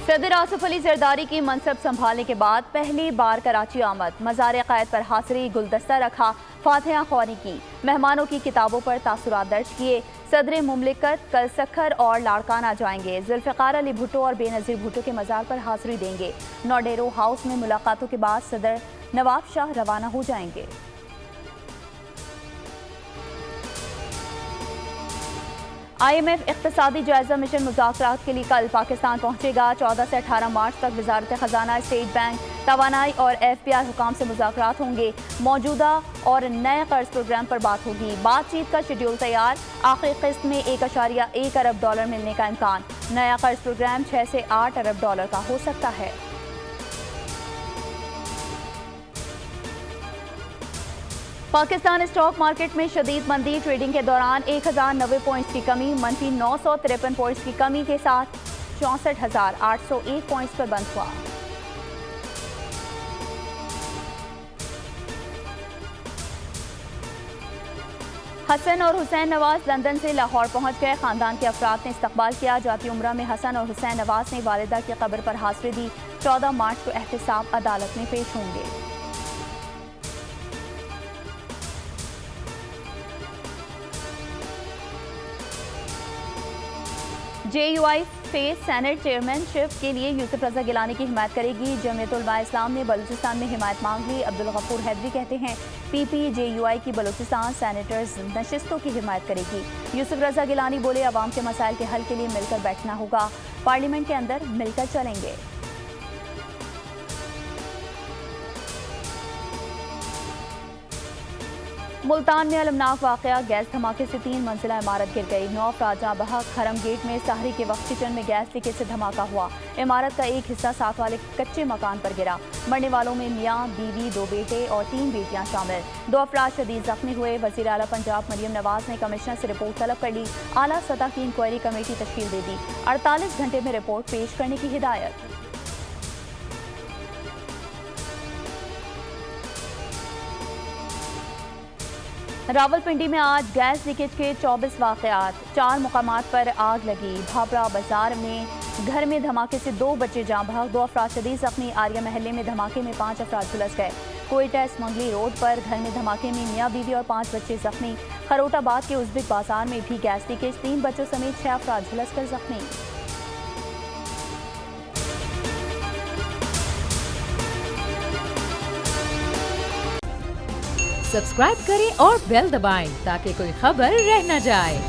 صدر آصف علی زرداری کی منصب سنبھالنے کے بعد پہلی بار کراچی آمد، مزار قائد پر حاضری، گلدستہ رکھا، فاتحہ خوانی کی، مہمانوں کی کتابوں پر تاثرات درج کیے۔ صدر مملکت کل سکھر اور لاڑکانہ جائیں گے، ذوالفقار علی بھٹو اور بے نظیر بھٹو کے مزار پر حاضری دیں گے۔ نوڈیرو ہاؤس میں ملاقاتوں کے بعد صدر نواب شاہ روانہ ہو جائیں گے۔ IMF اقتصادی جائزہ مشن مذاکرات کے لیے کل پاکستان پہنچے گا۔ 14 سے 18 مارچ تک وزارت خزانہ، اسٹیٹ بینک، توانائی اور FBI حکام سے مذاکرات ہوں گے۔ موجودہ اور نئے قرض پروگرام پر بات ہوگی۔ بات چیت کا شیڈول تیار، آخری قسط میں $1.1 ارب ملنے کا امکان۔ نیا قرض پروگرام 6 سے 8 ارب ڈالر کا ہو سکتا ہے۔ پاکستان اسٹاک مارکیٹ میں شدید مندی، ٹریڈنگ کے دوران 1090 پوائنٹس کی کمی، منفی 953 پوائنٹس کی کمی کے ساتھ 64,801 پوائنٹس پر بند ہوا۔ حسن اور حسین نواز لندن سے لاہور پہنچ گئے، خاندان کے افراد نے استقبال کیا۔ جاتی عمرہ میں حسن اور حسین نواز نے والدہ کی قبر پر حاضری دی۔ 14 مارچ کو احتساب عدالت میں پیش ہوں گے۔ JUI فیس سینٹ چیئرمین شپ کے لیے یوسف رضا گیلانی کی حمایت کرے گی۔ جمعیت علماء اسلام نے بلوچستان میں حمایت مانگ لی۔ عبدالغفور حیدری کہتے ہیں PPJUI کی بلوچستان سینیٹرز نشستوں کی حمایت کرے گی۔ یوسف رضا گیلانی بولے عوام کے مسائل کے حل کے لیے مل کر بیٹھنا ہوگا، پارلیمنٹ کے اندر مل کر چلیں گے۔ ملتان میں المناک واقعہ، گیس دھماکے سے 3 منزلہ عمارت گر گئی، 9 افراد جاں بحق۔ حرم گیٹ میں سحری کے وقت کچن میں گیس لیکیج سے دھماکہ ہوا، عمارت کا ایک حصہ ساتھ والے کچے مکان پر گرا۔ مرنے والوں میں میاں، بیوی، 2 بیٹے اور 3 بیٹیاں شامل۔ 2 افراد شدید زخمی ہوئے۔ وزیر اعلیٰ پنجاب مریم نواز نے کمشنر سے رپورٹ طلب کر لی، اعلیٰ سطح کی انکوائری کمیٹی تشکیل دے دی، 48 گھنٹے میں رپورٹ پیش کرنے کی ہدایت۔ راولپنڈی میں آج گیس لیکیج کے 24 واقعات، 4 مقامات پر آگ لگی۔ بھابرا بازار میں گھر میں دھماکے سے 2 بچے جاں بحق، 2 افراد شدید زخمی۔ آریہ محلے میں دھماکے میں 5 افراد جھلس گئے۔ کوئٹہ اسمنگلی روڈ پر گھر میں دھماکے میں میاں بیوی اور 5 بچے زخمی۔ خروٹ آباد کے ازبک بازار میں بھی گیس لیکیج، 3 بچوں سمیت 6 افراد جھلس کر زخمی۔ سبسکرائب کریں اور بیل دبائیں تاکہ کوئی خبر رہ نہ جائے۔